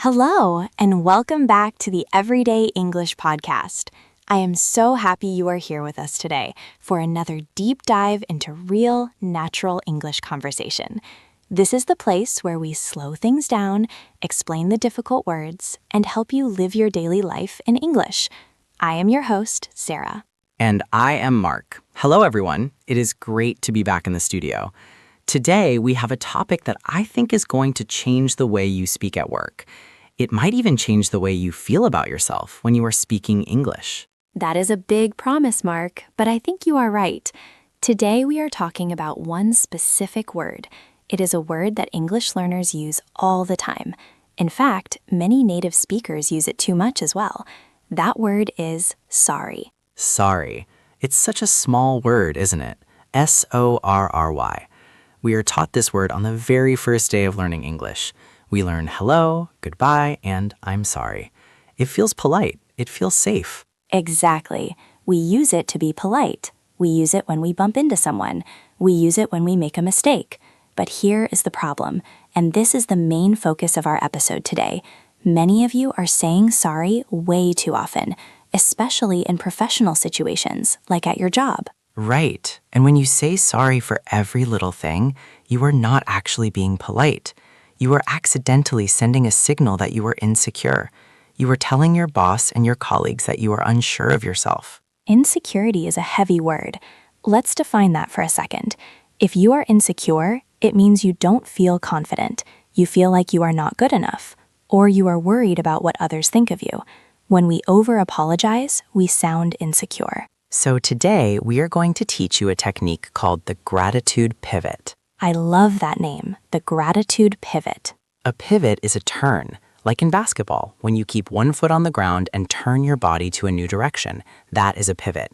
Hello, and welcome back to the Everyday English Podcast. I am so happy you are here with us today for another deep dive into real, natural English conversation. This is the place where we slow things down, explain the difficult words, and help you live your daily life in English. I am your host, Sarah. And I am Mark. Hello, everyone. It is great to be back in the studio. Today, we have a topic that I think is going to change the way you speak at work. It might even change the way you feel about yourself when you are speaking English. That is a big promise, Mark, but I think you are right. Today, we are talking about one specific word. It is a word that English learners use all the time. In fact, many native speakers use it too much as well. That word is sorry. Sorry. It's such a small word, isn't it? S-O-R-R-Y. We are taught this word on the very first day of learning English. We learn hello, goodbye, and I'm sorry. It feels polite. It feels safe. Exactly. We use it to be polite. We use it when we bump into someone. We use it when we make a mistake. But here is the problem, and this is the main focus of our episode today. Many of you are saying sorry way too often, especially in professional situations, like at your job. Right. And when you say sorry for every little thing, you are not actually being polite. You are accidentally sending a signal that you are insecure. You are telling your boss and your colleagues that you are unsure of yourself. Insecurity is a heavy word. Let's define that for a second. If you are insecure, it means you don't feel confident. You feel like you are not good enough, or you are worried about what others think of you. When we over-apologize, we sound insecure. So today, we are going to teach you a technique called the gratitude pivot. I love that name, the gratitude pivot. A pivot is a turn, like in basketball, when you keep one foot on the ground and turn your body to a new direction. That is a pivot.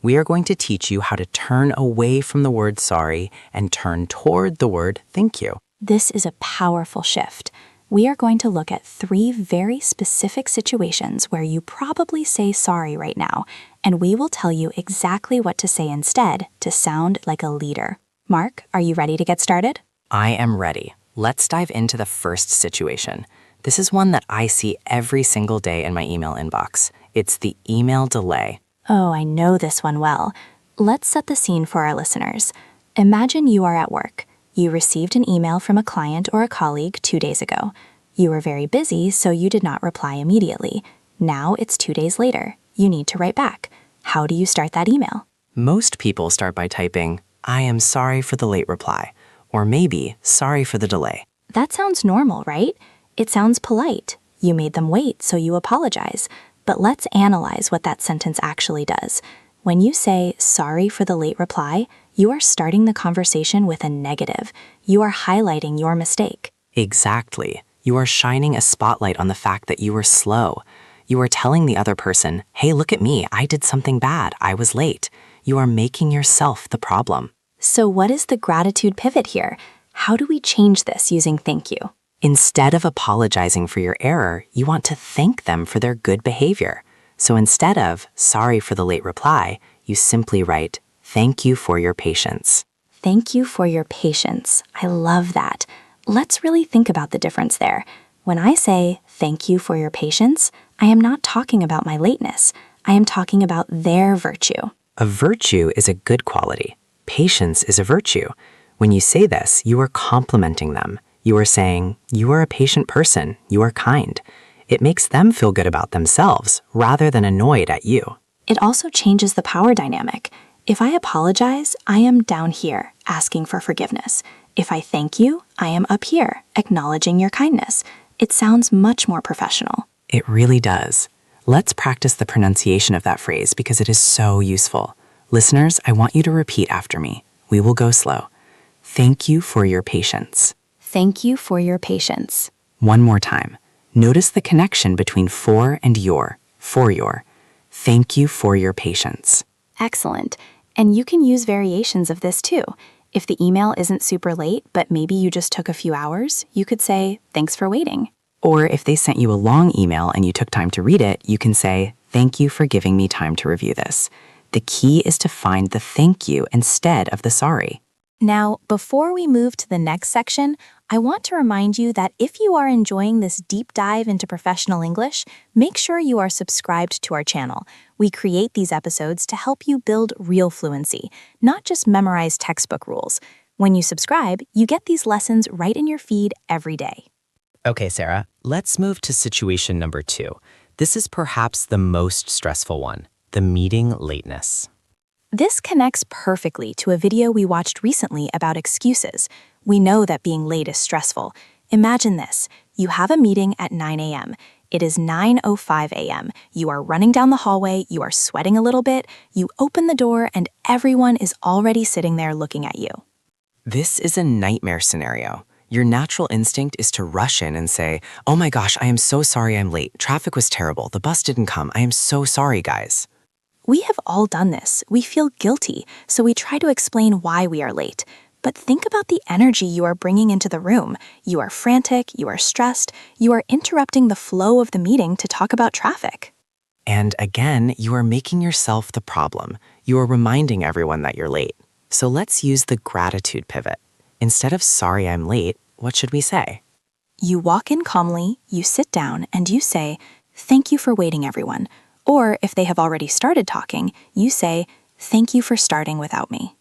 We are going to teach you how to turn away from the word sorry and turn toward the word thank you. This is a powerful shift. We are going to look at 3 very specific situations where you probably say sorry right now, and we will tell you exactly what to say instead to sound like a leader. Mark, are you ready to get started? I am ready. Let's dive into the first situation. This is one that I see every single day in my email inbox. It's the email delay. Oh, I know this one well. Let's set the scene for our listeners. Imagine you are at work. You received an email from a client or a colleague 2 days ago. You were very busy, so you did not reply immediately. Now it's 2 days later. You need to write back. How do you start that email? Most people start by typing, I am sorry for the late reply, or maybe sorry for the delay. That sounds normal, right? It sounds polite. You made them wait, so you apologize. But let's analyze what that sentence actually does. When you say sorry for the late reply, you are starting the conversation with a negative. You are highlighting your mistake. Exactly. You are shining a spotlight on the fact that you were slow. You are telling the other person, hey, look at me. I did something bad. I was late. You are making yourself the problem. So what is the gratitude pivot here? How do we change this using thank you? Instead of apologizing for your error, you want to thank them for their good behavior. So instead of sorry for the late reply, you simply write, thank you for your patience. Thank you for your patience. I love that. Let's really think about the difference there. When I say thank you for your patience, I am not talking about my lateness. I am talking about their virtue. A virtue is a good quality. Patience is a virtue. When you say this, you are complimenting them. You are saying, you are a patient person. You are kind. It makes them feel good about themselves rather than annoyed at you. It also changes the power dynamic. If I apologize, I am down here asking for forgiveness. If I thank you, I am up here acknowledging your kindness. It sounds much more professional. It really does. Let's practice the pronunciation of that phrase because it is so useful. Listeners, I want you to repeat after me. We will go slow. Thank you for your patience. Thank you for your patience. One more time. Notice the connection between for and your, for your. Thank you for your patience. Excellent. And you can use variations of this too. If the email isn't super late, but maybe you just took a few hours, you could say, thanks for waiting. Or if they sent you a long email and you took time to read it, you can say, thank you for giving me time to review this. The key is to find the thank you instead of the sorry. Now, before we move to the next section, I want to remind you that if you are enjoying this deep dive into professional English, make sure you are subscribed to our channel. We create these episodes to help you build real fluency, not just memorize textbook rules. When you subscribe, you get these lessons right in your feed every day. Okay, Sarah, let's move to situation number 2. This is perhaps the most stressful one, the meeting lateness. This connects perfectly to a video we watched recently about excuses. We know that being late is stressful. Imagine this. You have a meeting at 9 a.m. It is 9:05 a.m. You are running down the hallway, you are sweating a little bit, you open the door, and everyone is already sitting there looking at you. This is a nightmare scenario. Your natural instinct is to rush in and say, "Oh my gosh, I am so sorry I'm late. Traffic was terrible. The bus didn't come. I am so sorry, guys." We have all done this. We feel guilty, so we try to explain why we are late. But think about the energy you are bringing into the room. You are frantic, you are stressed, you are interrupting the flow of the meeting to talk about traffic. And again, you are making yourself the problem. You are reminding everyone that you're late. So let's use the gratitude pivot. Instead of "sorry I'm late," what should we say? You walk in calmly, you sit down, and you say, "Thank you for waiting, everyone." Or if they have already started talking, you say, "Thank you for starting without me."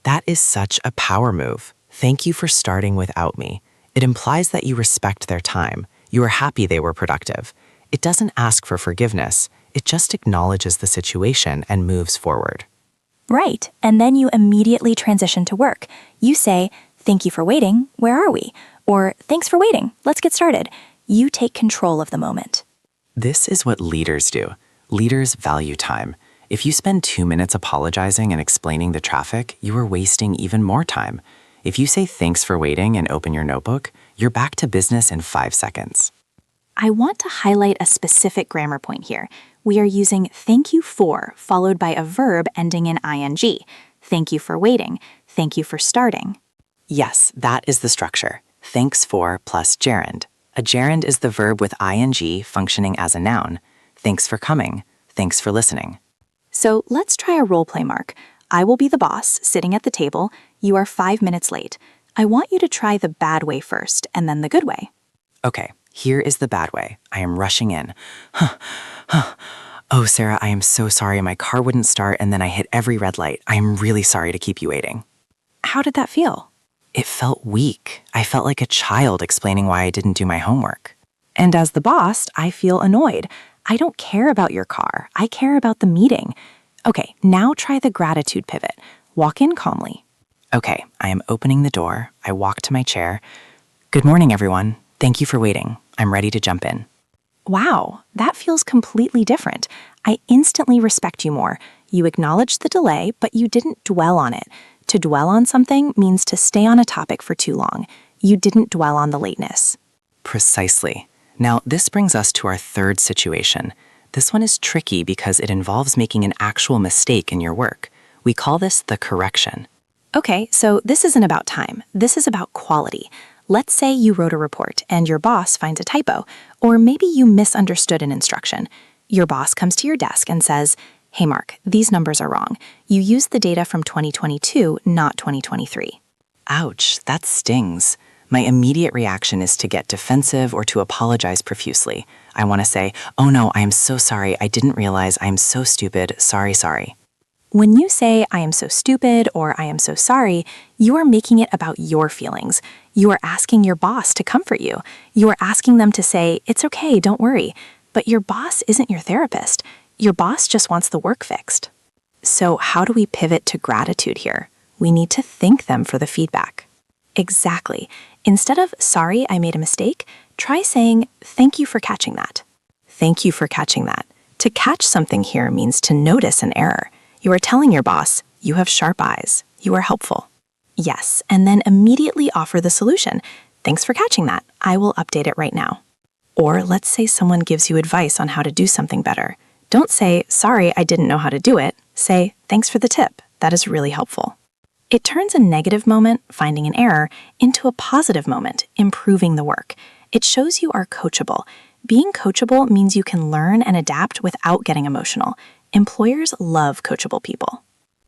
That is such a power move. Thank you for starting without me. It implies that you respect their time. You are happy they were productive. It doesn't ask for forgiveness. It just acknowledges the situation and moves forward. Right, and then you immediately transition to work. You say, "Thank you for waiting, where are we?" Or, "Thanks for waiting, let's get started." You take control of the moment. This is what leaders do. Leaders value time. If you spend 2 minutes apologizing and explaining the traffic, you are wasting even more time. If you say "thanks for waiting" and open your notebook, you're back to business in 5 seconds. I want to highlight a specific grammar point here. We are using "thank you for" followed by a verb ending in ing. Thank you for waiting. Thank you for starting. Yes, that is the structure. Thanks for plus gerund. A gerund is the verb with ing functioning as a noun. Thanks for coming. Thanks for listening. So let's try a role play, Mark. I will be the boss, sitting at the table. You are 5 minutes late. I want you to try the bad way first, and then the good way. Okay, here is the bad way. I am rushing in. Oh, Sarah, I am so sorry. My car wouldn't start and then I hit every red light. I am really sorry to keep you waiting. How did that feel? It felt weak. I felt like a child explaining why I didn't do my homework. And as the boss, I feel annoyed. I don't care about your car. I care about the meeting. Okay, now try the gratitude pivot. Walk in calmly. Okay, I am opening the door. I walk to my chair. Good morning, everyone. Thank you for waiting. I'm ready to jump in. Wow, that feels completely different. I instantly respect you more. You acknowledged the delay, but you didn't dwell on it. To dwell on something means to stay on a topic for too long. You didn't dwell on the lateness. Precisely. Now, this brings us to our third situation. This one is tricky because it involves making an actual mistake in your work. We call this the correction. Okay, so this isn't about time. This is about quality. Let's say you wrote a report and your boss finds a typo, or maybe you misunderstood an instruction. Your boss comes to your desk and says, "Hey Mark, these numbers are wrong. You used the data from 2022, not 2023. Ouch, that stings. My immediate reaction is to get defensive or to apologize profusely. I want to say, "Oh no, I am so sorry. I didn't realize. I am so stupid. Sorry." When you say, "I am so stupid" or "I am so sorry," you are making it about your feelings. You are asking your boss to comfort you. You are asking them to say, "It's okay, don't worry." But your boss isn't your therapist. Your boss just wants the work fixed. So how do we pivot to gratitude here? We need to thank them for the feedback. Exactly. Instead of "sorry, I made a mistake," try saying, "Thank you for catching that." Thank you for catching that. To catch something here means to notice an error. You are telling your boss, "You have sharp eyes. You are helpful." Yes, and then immediately offer the solution. "Thanks for catching that. I will update it right now." Or let's say someone gives you advice on how to do something better. Don't say, "Sorry, I didn't know how to do it." Say, "Thanks for the tip. That is really helpful." It turns a negative moment, finding an error, into a positive moment, improving the work. It shows you are coachable. Being coachable means you can learn and adapt without getting emotional. Employers love coachable people.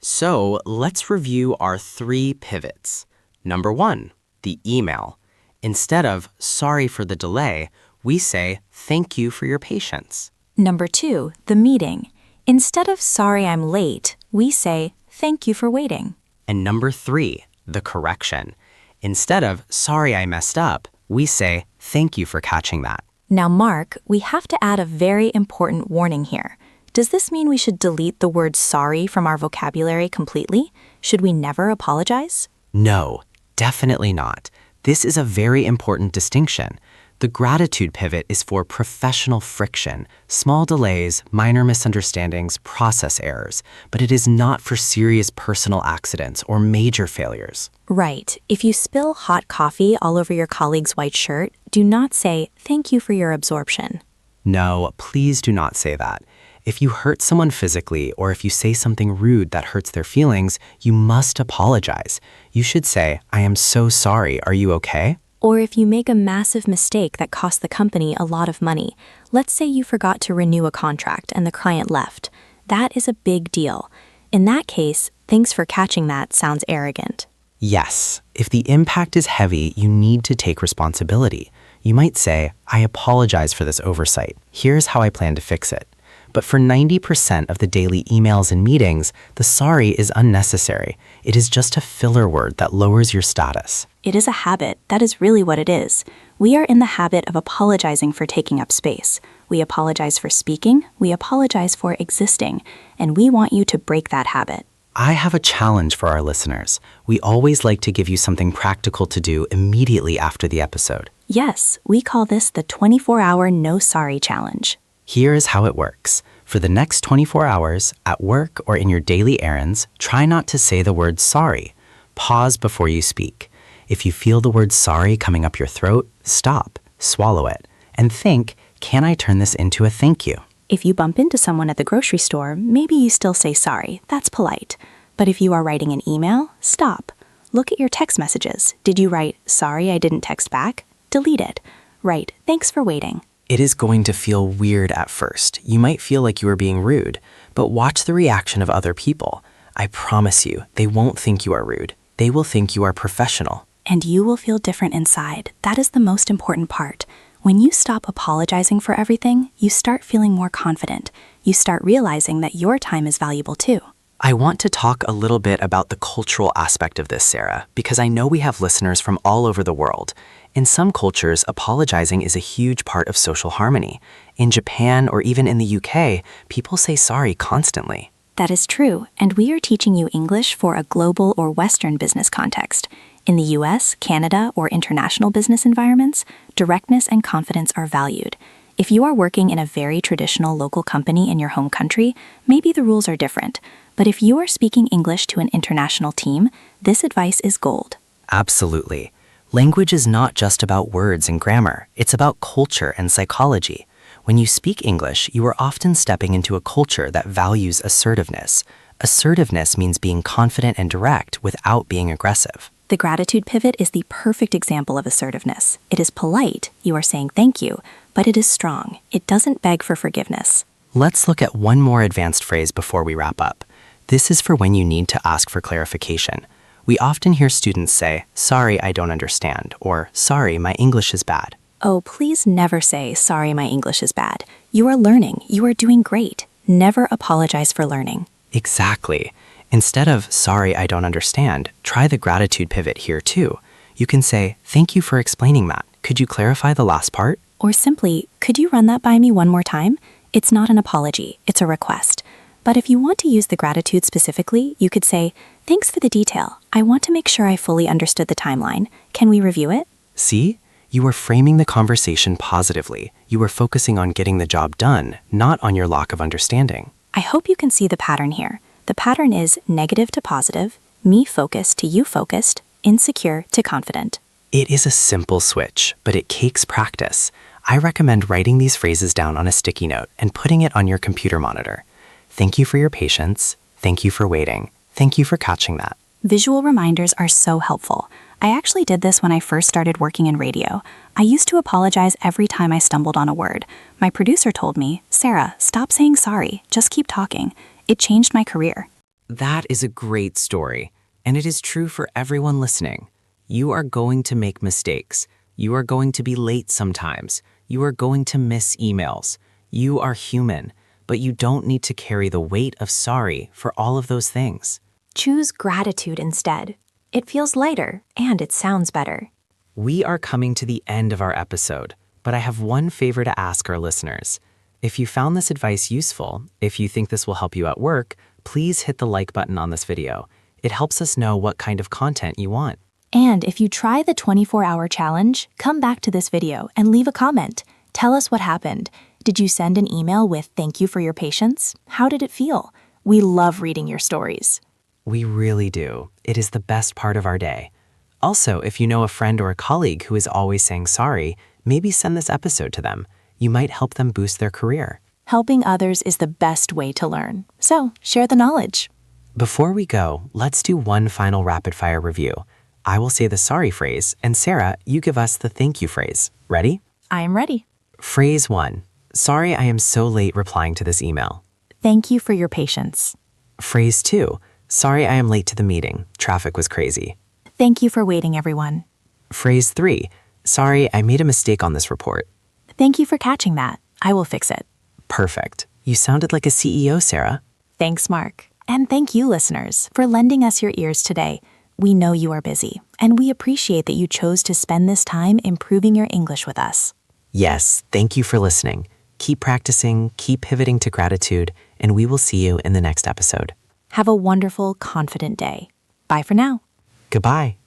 So let's review our 3 pivots. Number 1, the email. Instead of sorry for the delay, we say thank you for your patience. Number 2, the meeting. Instead of sorry I'm late, we say thank you for waiting. And number 3, the correction. Instead of sorry I messed up, we say thank you for catching that. Now, Mark, we have to add a very important warning here. Does this mean we should delete the word sorry from our vocabulary completely? Should we never apologize? No, definitely not. This is a very important distinction. The gratitude pivot is for professional friction, small delays, minor misunderstandings, process errors, but it is not for serious personal accidents or major failures. Right. If you spill hot coffee all over your colleague's white shirt, do not say, "Thank you for your absorption." No, please do not say that. If you hurt someone physically or if you say something rude that hurts their feelings, you must apologize. You should say, "I am so sorry. Are you okay?" Or if you make a massive mistake that costs the company a lot of money, let's say you forgot to renew a contract and the client left. That is a big deal. In that case, thanks for catching that sounds arrogant. Yes, if the impact is heavy, you need to take responsibility. You might say, "I apologize for this oversight. Here's how I plan to fix it." But for 90% of the daily emails and meetings, the sorry is unnecessary. It is just a filler word that lowers your status. It is a habit. That is really what it is. We are in the habit of apologizing for taking up space. We apologize for speaking, we apologize for existing, and we want you to break that habit. I have a challenge for our listeners. We always like to give you something practical to do immediately after the episode. Yes, we call this the 24-hour No Sorry Challenge. Here is how it works. For the next 24 hours, at work or in your daily errands, try not to say the word sorry. Pause before you speak. If you feel the word sorry coming up your throat, stop, swallow it, and think, can I turn this into a thank you? If you bump into someone at the grocery store, maybe you still say sorry. That's polite. But if you are writing an email, stop. Look at your text messages. Did you write, "Sorry, I didn't text back"? Delete it. Write, "Thanks for waiting." It is going to feel weird at first. You might feel like you are being rude, but watch the reaction of other people. I promise you, they won't think you are rude. They will think you are professional. And you will feel different inside. That is the most important part. When you stop apologizing for everything, you start feeling more confident. You start realizing that your time is valuable too. I want to talk a little bit about the cultural aspect of this, Sarah, because I know we have listeners from all over the world. In some cultures, apologizing is a huge part of social harmony. In Japan or even in the UK, people say sorry constantly. That is true, and we are teaching you English for a global or Western business context. In the US, Canada, or international business environments, directness and confidence are valued. If you are working in a very traditional local company in your home country, maybe the rules are different. But if you are speaking English to an international team, this advice is gold. Absolutely. Language is not just about words and grammar. It's about culture and psychology. When you speak English, you are often stepping into a culture that values assertiveness. Assertiveness means being confident and direct without being aggressive. The gratitude pivot is the perfect example of assertiveness. It is polite, you are saying thank you, but it is strong. It doesn't beg for forgiveness. Let's look at one more advanced phrase before we wrap up. This is for when you need to ask for clarification. We often hear students say, "Sorry, I don't understand," or "Sorry, my English is bad." Oh, please never say, "Sorry, my English is bad." You are learning. You are doing great. Never apologize for learning. Exactly. Instead of "Sorry, I don't understand," try the gratitude pivot here too. You can say, "Thank you for explaining that. Could you clarify the last part?" Or simply, "Could you run that by me one more time?" It's not an apology, it's a request. But if you want to use the gratitude specifically, you could say, "Thanks for the detail. I want to make sure I fully understood the timeline. Can we review it?" See? You are framing the conversation positively. You are focusing on getting the job done, not on your lack of understanding. I hope you can see the pattern here. The pattern is negative to positive, me focused to you focused, insecure to confident. It is a simple switch, but it takes practice. I recommend writing these phrases down on a sticky note and putting it on your computer monitor. Thank you for your patience. Thank you for waiting. Thank you for catching that. Visual reminders are so helpful. I actually did this when I first started working in radio. I used to apologize every time I stumbled on a word. My producer told me, "Sarah, stop saying sorry. Just keep talking." It changed my career. That is a great story, and it is true for everyone listening. You are going to make mistakes. You are going to be late sometimes. You are going to miss emails. You are human, but you don't need to carry the weight of sorry for all of those things. Choose gratitude instead. It feels lighter and it sounds better. We are coming to the end of our episode, but I have one favor to ask our listeners. If you found this advice useful, if you think this will help you at work, please hit the like button on this video. It helps us know what kind of content you want. And if you try the 24-hour challenge, come back to this video and leave a comment. Tell us what happened. Did you send an email with thank you for your patience? How did it feel? We love reading your stories. We really do. It is the best part of our day. Also, if you know a friend or a colleague who is always saying sorry, maybe send this episode to them. You might help them boost their career. Helping others is the best way to learn. So, share the knowledge. Before we go, let's do one final rapid-fire review. I will say the sorry phrase, and Sarah, you give us the thank you phrase. Ready? I am ready. Phrase 1. Sorry I am so late replying to this email. Thank you for your patience. Phrase 2. Sorry I am late to the meeting. Traffic was crazy. Thank you for waiting, everyone. Phrase 3. Sorry I made a mistake on this report. Thank you for catching that. I will fix it. Perfect. You sounded like a CEO, Sarah. Thanks, Mark. And thank you, listeners, for lending us your ears today. We know you are busy, and we appreciate that you chose to spend this time improving your English with us. Yes, thank you for listening. Keep practicing, keep pivoting to gratitude, and we will see you in the next episode. Have a wonderful, confident day. Bye for now. Goodbye.